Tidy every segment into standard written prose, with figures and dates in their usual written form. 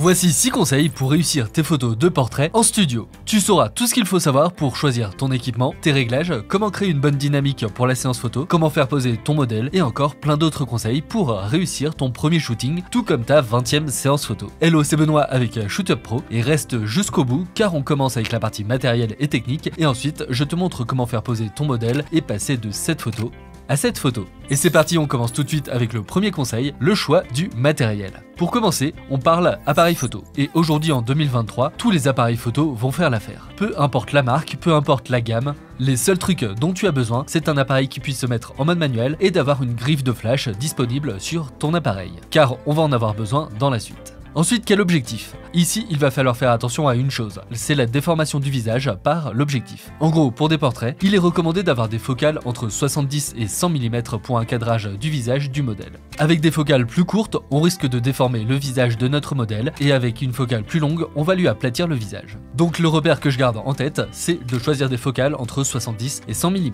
Voici 6 conseils pour réussir tes photos de portrait en studio. Tu sauras tout ce qu'il faut savoir pour choisir ton équipement, tes réglages, comment créer une bonne dynamique pour la séance photo, comment faire poser ton modèle et encore plein d'autres conseils pour réussir ton premier shooting, tout comme ta 20e séance photo. Hello, c'est Benoît avec ShootUp Pro et reste jusqu'au bout car on commence avec la partie matérielle et technique et ensuite je te montre comment faire poser ton modèle et passer de cette photo à cette photo. Et c'est parti, on commence tout de suite avec le premier conseil, le choix du matériel. Pour commencer, on parle appareil photo. Et aujourd'hui en 2023, tous les appareils photo vont faire l'affaire. Peu importe la marque, peu importe la gamme, les seuls trucs dont tu as besoin, c'est un appareil qui puisse se mettre en mode manuel et d'avoir une griffe de flash disponible sur ton appareil. Car on va en avoir besoin dans la suite. Ensuite, quel objectif? Ici, il va falloir faire attention à une chose, c'est la déformation du visage par l'objectif. En gros, pour des portraits, il est recommandé d'avoir des focales entre 70 et 100 mm pour un cadrage du visage du modèle. Avec des focales plus courtes, on risque de déformer le visage de notre modèle et avec une focale plus longue, on va lui aplatir le visage. Donc le repère que je garde en tête, c'est de choisir des focales entre 70 et 100 mm.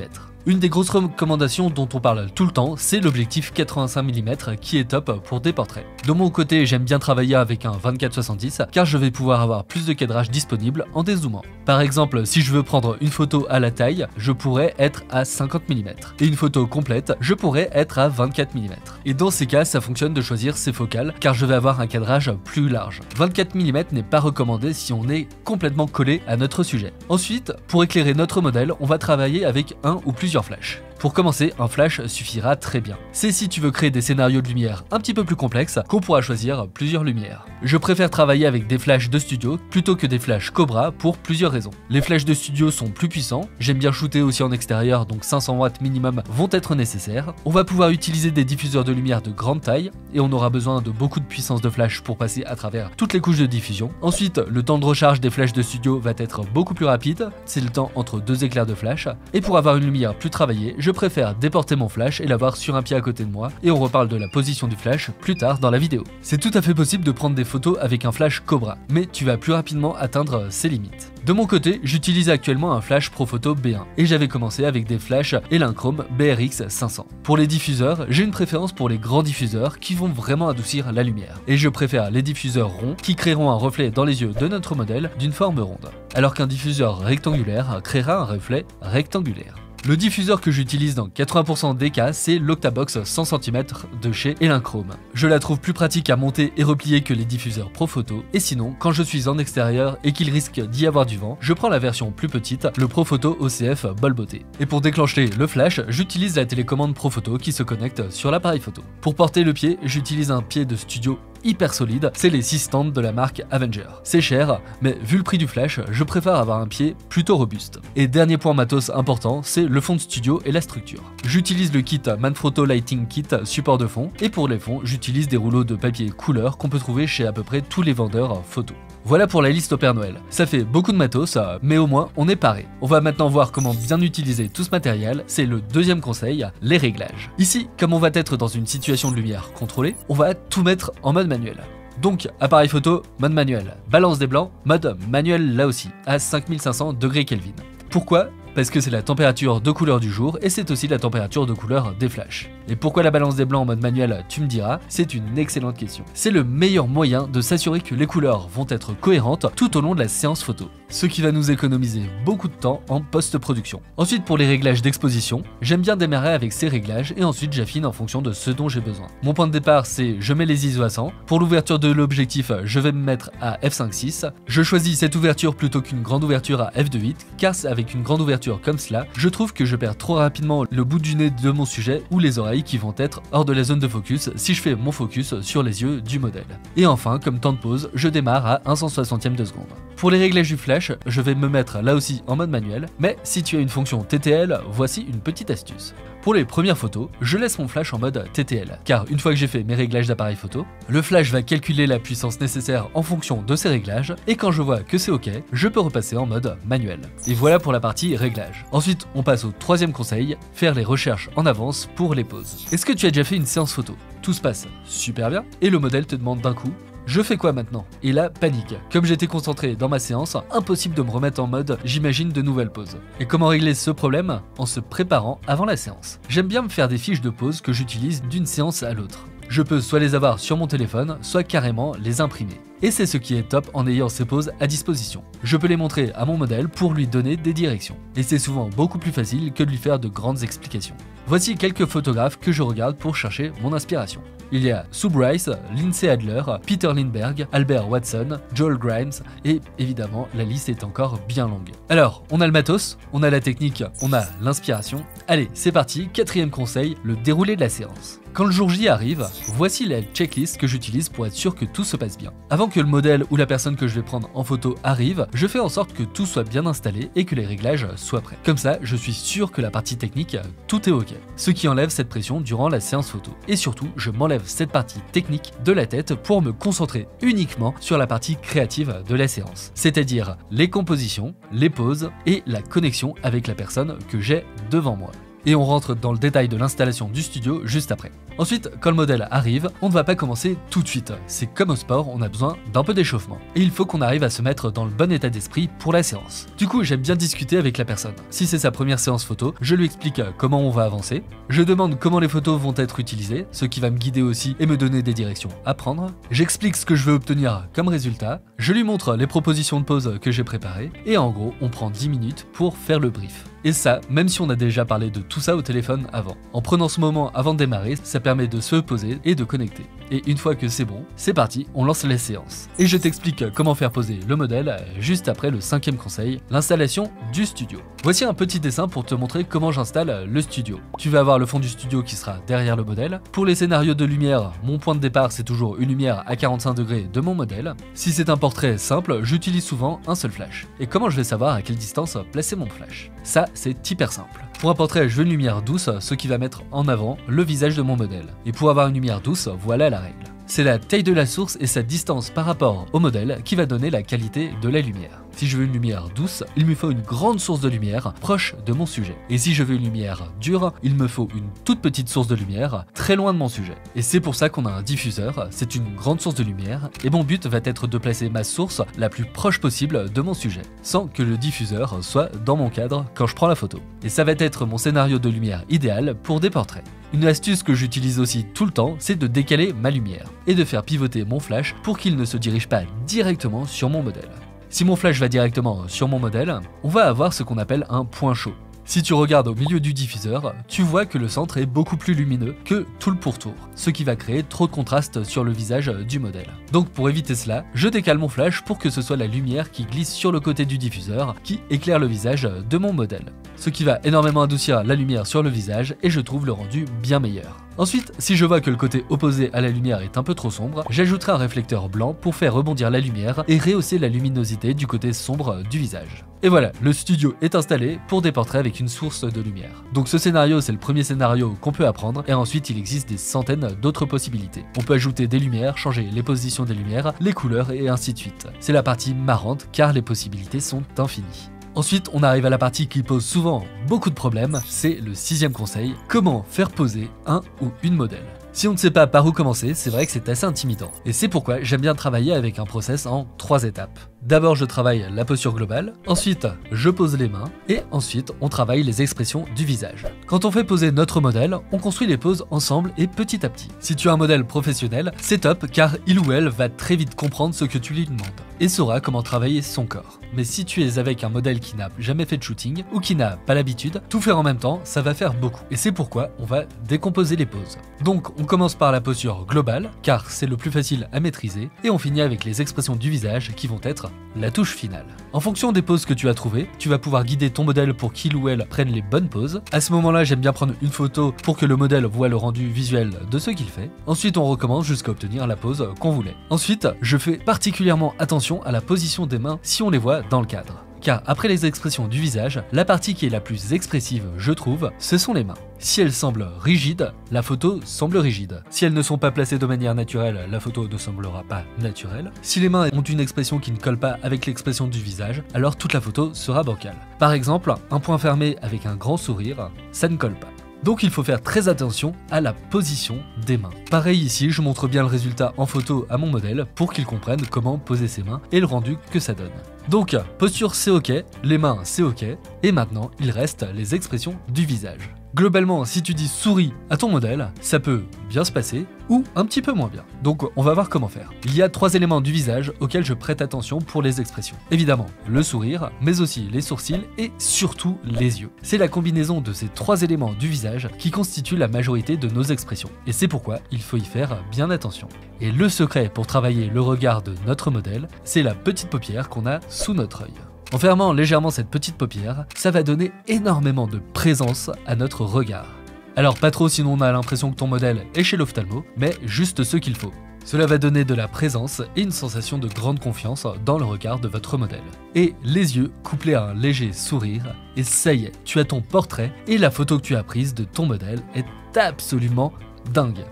Une des grosses recommandations dont on parle tout le temps, c'est l'objectif 85 mm qui est top pour des portraits. De mon côté, j'aime bien travailler avec un 24-70 car je vais pouvoir avoir plus de cadrage disponible en dézoomant. Par exemple, si je veux prendre une photo à la taille, je pourrais être à 50 mm et une photo complète, je pourrais être à 24 mm. Et dans ces cas, ça fonctionne de choisir ces focales car je vais avoir un cadrage plus large. 24 mm n'est pas recommandé si on est complètement collé à notre sujet. Ensuite, pour éclairer notre modèle, on va travailler avec un ou plusieurs flashs. Pour commencer, un flash suffira très bien. C'est si tu veux créer des scénarios de lumière un petit peu plus complexes qu'on pourra choisir plusieurs lumières. Je préfère travailler avec des flashs de studio plutôt que des flashs Cobra pour plusieurs raisons. Les flashs de studio sont plus puissants, j'aime bien shooter aussi en extérieur donc 500 watts minimum vont être nécessaires. On va pouvoir utiliser des diffuseurs de lumière de grande taille et on aura besoin de beaucoup de puissance de flash pour passer à travers toutes les couches de diffusion. Ensuite, le temps de recharge des flashs de studio va être beaucoup plus rapide, c'est le temps entre deux éclairs de flash. Et pour avoir une lumière plus travaillée, je préfère déporter mon flash et l'avoir sur un pied à côté de moi et on reparle de la position du flash plus tard dans la vidéo. C'est tout à fait possible de prendre des photos avec un flash Cobra, mais tu vas plus rapidement atteindre ses limites. De mon côté, j'utilise actuellement un flash Profoto B1 et j'avais commencé avec des flashs Elinchrom BRX 500. Pour les diffuseurs, j'ai une préférence pour les grands diffuseurs qui vont vraiment adoucir la lumière et je préfère les diffuseurs ronds qui créeront un reflet dans les yeux de notre modèle d'une forme ronde, alors qu'un diffuseur rectangulaire créera un reflet rectangulaire. Le diffuseur que j'utilise dans 80% des cas, c'est l'Octabox 100 cm de chez Elinchrom. Je la trouve plus pratique à monter et replier que les diffuseurs Profoto, et sinon, quand je suis en extérieur et qu'il risque d'y avoir du vent, je prends la version plus petite, le Profoto OCF Bolboté. Et pour déclencher le flash, j'utilise la télécommande Profoto qui se connecte sur l'appareil photo. Pour porter le pied, j'utilise un pied de studio hyper solide, c'est les 6 stands de la marque Avenger. C'est cher, mais vu le prix du flash, je préfère avoir un pied plutôt robuste. Et dernier point matos important, c'est le fond de studio et la structure. J'utilise le kit Manfrotto Lighting Kit support de fond, et pour les fonds, j'utilise des rouleaux de papier couleur qu'on peut trouver chez à peu près tous les vendeurs photo. Voilà pour la liste au Père Noël. Ça fait beaucoup de matos, mais au moins on est paré. On va maintenant voir comment bien utiliser tout ce matériel, c'est le deuxième conseil, les réglages. Ici, comme on va être dans une situation de lumière contrôlée, on va tout mettre en mode manuel. Donc, appareil photo, mode manuel. Balance des blancs, mode manuel là aussi, à 5500 degrés Kelvin. Pourquoi ? Parce que c'est la température de couleur du jour et c'est aussi la température de couleur des flashs. Et pourquoi la balance des blancs en mode manuel, tu me diras, c'est une excellente question. C'est le meilleur moyen de s'assurer que les couleurs vont être cohérentes tout au long de la séance photo, ce qui va nous économiser beaucoup de temps en post-production. Ensuite, pour les réglages d'exposition, j'aime bien démarrer avec ces réglages et ensuite j'affine en fonction de ce dont j'ai besoin. Mon point de départ, c'est je mets les ISO à 100. Pour l'ouverture de l'objectif, je vais me mettre à f5.6. Je choisis cette ouverture plutôt qu'une grande ouverture à f2.8 car avec une grande ouverture comme cela, je trouve que je perds trop rapidement le bout du nez de mon sujet ou les oreilles qui vont être hors de la zone de focus si je fais mon focus sur les yeux du modèle. Et enfin, comme temps de pause, je démarre à 1 160e de seconde. Pour les réglages du flash, je vais me mettre là aussi en mode manuel, mais si tu as une fonction TTL, voici une petite astuce. Pour les premières photos, je laisse mon flash en mode TTL, car une fois que j'ai fait mes réglages d'appareil photo, le flash va calculer la puissance nécessaire en fonction de ces réglages, et quand je vois que c'est ok, je peux repasser en mode manuel. Et voilà pour la partie réglage. Ensuite, on passe au troisième conseil, faire les recherches en avance pour les poses. Est-ce que tu as déjà fait une séance photo? Tout se passe super bien, et le modèle te demande d'un coup, je fais quoi maintenant? Et là, panique. Comme j'étais concentré dans ma séance, impossible de me remettre en mode j'imagine de nouvelles pauses. Et comment régler ce problème? En se préparant avant la séance. J'aime bien me faire des fiches de pause que j'utilise d'une séance à l'autre. Je peux soit les avoir sur mon téléphone, soit carrément les imprimer. Et c'est ce qui est top en ayant ces poses à disposition. Je peux les montrer à mon modèle pour lui donner des directions. Et c'est souvent beaucoup plus facile que de lui faire de grandes explications. Voici quelques photographes que je regarde pour chercher mon inspiration. Il y a Sue Bryce, Lindsay Adler, Peter Lindbergh, Albert Watson, Joel Grimes et évidemment la liste est encore bien longue. Alors, on a le matos, on a la technique, on a l'inspiration. Allez, c'est parti, 4e conseil, le déroulé de la séance. Quand le jour J arrive, voici la checklist que j'utilise pour être sûr que tout se passe bien. Avant que le modèle ou la personne que je vais prendre en photo arrive, je fais en sorte que tout soit bien installé et que les réglages soient prêts. Comme ça, je suis sûr que la partie technique, tout est ok. Ce qui enlève cette pression durant la séance photo. Et surtout, je m'enlève cette partie technique de la tête pour me concentrer uniquement sur la partie créative de la séance. C'est-à-dire les compositions, les poses et la connexion avec la personne que j'ai devant moi. Et on rentre dans le détail de l'installation du studio juste après. Ensuite, quand le modèle arrive, on ne va pas commencer tout de suite. C'est comme au sport, on a besoin d'un peu d'échauffement. Et il faut qu'on arrive à se mettre dans le bon état d'esprit pour la séance. Du coup, j'aime bien discuter avec la personne. Si c'est sa première séance photo, je lui explique comment on va avancer. Je demande comment les photos vont être utilisées, ce qui va me guider aussi et me donner des directions à prendre. J'explique ce que je veux obtenir comme résultat. Je lui montre les propositions de pose que j'ai préparées. Et en gros, on prend 10 minutes pour faire le brief. Et ça, même si on a déjà parlé de tout ça au téléphone avant. En prenant ce moment avant de démarrer, ça permet de se poser et de connecter. Et une fois que c'est bon, c'est parti, on lance la séance. Et je t'explique comment faire poser le modèle juste après le 5e conseil, l'installation du studio. Voici un petit dessin pour te montrer comment j'installe le studio. Tu vas avoir le fond du studio qui sera derrière le modèle. Pour les scénarios de lumière, mon point de départ c'est toujours une lumière à 45 degrés de mon modèle. Si c'est un portrait simple, j'utilise souvent un seul flash. Et comment je vais savoir à quelle distance placer mon flash? Ça, c'est hyper simple. Pour un portrait, je veux une lumière douce, ce qui va mettre en avant le visage de mon modèle. Et pour avoir une lumière douce, voilà la règle. C'est la taille de la source et sa distance par rapport au modèle qui va donner la qualité de la lumière. Si je veux une lumière douce, il me faut une grande source de lumière proche de mon sujet. Et si je veux une lumière dure, il me faut une toute petite source de lumière très loin de mon sujet. Et c'est pour ça qu'on a un diffuseur, c'est une grande source de lumière, et mon but va être de placer ma source la plus proche possible de mon sujet, sans que le diffuseur soit dans mon cadre quand je prends la photo. Et ça va être mon scénario de lumière idéal pour des portraits. Une astuce que j'utilise aussi tout le temps, c'est de décaler ma lumière et de faire pivoter mon flash pour qu'il ne se dirige pas directement sur mon modèle. Si mon flash va directement sur mon modèle, on va avoir ce qu'on appelle un point chaud. Si tu regardes au milieu du diffuseur, tu vois que le centre est beaucoup plus lumineux que tout le pourtour, ce qui va créer trop de contraste sur le visage du modèle. Donc pour éviter cela, je décale mon flash pour que ce soit la lumière qui glisse sur le côté du diffuseur qui éclaire le visage de mon modèle. Ce qui va énormément adoucir la lumière sur le visage et je trouve le rendu bien meilleur. Ensuite, si je vois que le côté opposé à la lumière est un peu trop sombre, j'ajouterai un réflecteur blanc pour faire rebondir la lumière et rehausser la luminosité du côté sombre du visage. Et voilà, le studio est installé pour des portraits avec une source de lumière. Donc ce scénario, c'est le premier scénario qu'on peut apprendre et ensuite il existe des centaines d'autres possibilités. On peut ajouter des lumières, changer les positions des lumières, les couleurs et ainsi de suite. C'est la partie marrante car les possibilités sont infinies. Ensuite, on arrive à la partie qui pose souvent beaucoup de problèmes, c'est le 6e conseil, comment faire poser un ou une modèle. Si on ne sait pas par où commencer, c'est vrai que c'est assez intimidant. Et c'est pourquoi j'aime bien travailler avec un process en 3 étapes. D'abord, je travaille la posture globale, ensuite, je pose les mains, et ensuite, on travaille les expressions du visage. Quand on fait poser notre modèle, on construit les poses ensemble et petit à petit. Si tu as un modèle professionnel, c'est top car il ou elle va très vite comprendre ce que tu lui demandes et saura comment travailler son corps. Mais si tu es avec un modèle qui n'a jamais fait de shooting ou qui n'a pas l'habitude, tout faire en même temps, ça va faire beaucoup. Et c'est pourquoi on va décomposer les poses. Donc, on commence par la posture globale, car c'est le plus facile à maîtriser, et on finit avec les expressions du visage qui vont être la touche finale. En fonction des poses que tu as trouvées, tu vas pouvoir guider ton modèle pour qu'il ou elle prenne les bonnes poses. À ce moment-là, j'aime bien prendre une photo pour que le modèle voit le rendu visuel de ce qu'il fait. Ensuite, on recommence jusqu'à obtenir la pose qu'on voulait. Ensuite, je fais particulièrement attention à la position des mains si on les voit dans le cadre. Car après les expressions du visage, la partie qui est la plus expressive, je trouve, ce sont les mains. Si elles semblent rigides, la photo semble rigide. Si elles ne sont pas placées de manière naturelle, la photo ne semblera pas naturelle. Si les mains ont une expression qui ne colle pas avec l'expression du visage, alors toute la photo sera bancale. Par exemple, un point fermé avec un grand sourire, ça ne colle pas. Donc il faut faire très attention à la position des mains. Pareil ici, je montre bien le résultat en photo à mon modèle pour qu'il comprenne comment poser ses mains et le rendu que ça donne. Donc posture c'est ok, les mains c'est ok, et maintenant il reste les expressions du visage. Globalement, si tu dis souris à ton modèle, ça peut bien se passer ou un petit peu moins bien. Donc on va voir comment faire. Il y a 3 éléments du visage auxquels je prête attention pour les expressions. Évidemment, le sourire, mais aussi les sourcils et surtout les yeux. C'est la combinaison de ces 3 éléments du visage qui constitue la majorité de nos expressions. Et c'est pourquoi il faut y faire bien attention. Et le secret pour travailler le regard de notre modèle, c'est la petite paupière qu'on a sous notre œil. En fermant légèrement cette petite paupière, ça va donner énormément de présence à notre regard. Alors pas trop sinon on a l'impression que ton modèle est chez l'ophtalmo, mais juste ce qu'il faut. Cela va donner de la présence et une sensation de grande confiance dans le regard de votre modèle. Et les yeux couplés à un léger sourire, et ça y est, tu as ton portrait et la photo que tu as prise de ton modèle est absolument dingue.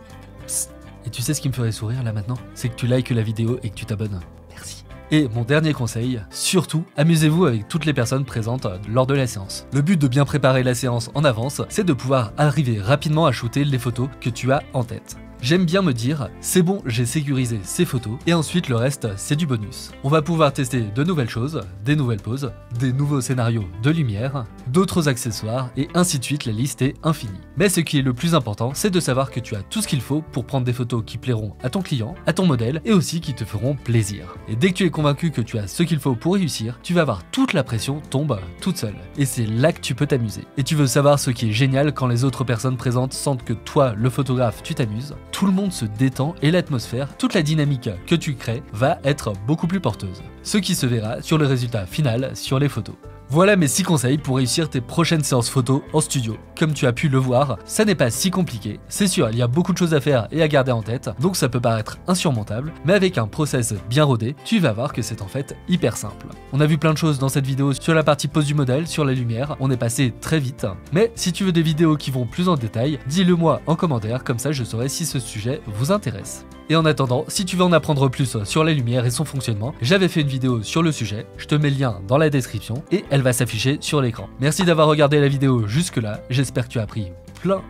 Psst. Et tu sais ce qui me ferait sourire là maintenant? C'est que tu likes la vidéo et que tu t'abonnes. Merci. Et mon dernier conseil, surtout, amusez-vous avec toutes les personnes présentes lors de la séance. Le but de bien préparer la séance en avance, c'est de pouvoir arriver rapidement à shooter les photos que tu as en tête. J'aime bien me dire, c'est bon, j'ai sécurisé ces photos, et ensuite le reste, c'est du bonus. On va pouvoir tester de nouvelles choses, des nouvelles poses, des nouveaux scénarios de lumière, d'autres accessoires, et ainsi de suite, la liste est infinie. Mais ce qui est le plus important, c'est de savoir que tu as tout ce qu'il faut pour prendre des photos qui plairont à ton client, à ton modèle, et aussi qui te feront plaisir. Et dès que tu es convaincu que tu as ce qu'il faut pour réussir, tu vas voir toute la pression tombe toute seule. Et c'est là que tu peux t'amuser. Et tu veux savoir ce qui est génial quand les autres personnes présentes sentent que toi, le photographe, tu t'amuses. Tout le monde se détend et l'atmosphère, toute la dynamique que tu crées va être beaucoup plus porteuse. Ce qui se verra sur le résultat final sur les photos. Voilà mes 6 conseils pour réussir tes prochaines séances photos en studio. Comme tu as pu le voir, ça n'est pas si compliqué. C'est sûr, il y a beaucoup de choses à faire et à garder en tête, donc ça peut paraître insurmontable, mais avec un process bien rodé, tu vas voir que c'est en fait hyper simple. On a vu plein de choses dans cette vidéo sur la partie pose du modèle, sur la lumière, on est passé très vite. Mais si tu veux des vidéos qui vont plus en détail, dis-le moi en commentaire, comme ça je saurai si ce sujet vous intéresse. Et en attendant, si tu veux en apprendre plus sur la lumière et son fonctionnement, j'avais fait une vidéo sur le sujet, je te mets le lien dans la description et elle va s'afficher sur l'écran. Merci d'avoir regardé la vidéo jusque là, j'espère que tu as appris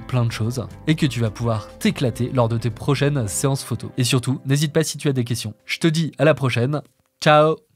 plein de choses et que tu vas pouvoir t'éclater lors de tes prochaines séances photos. Et surtout, n'hésite pas si tu as des questions. Je te dis à la prochaine, ciao!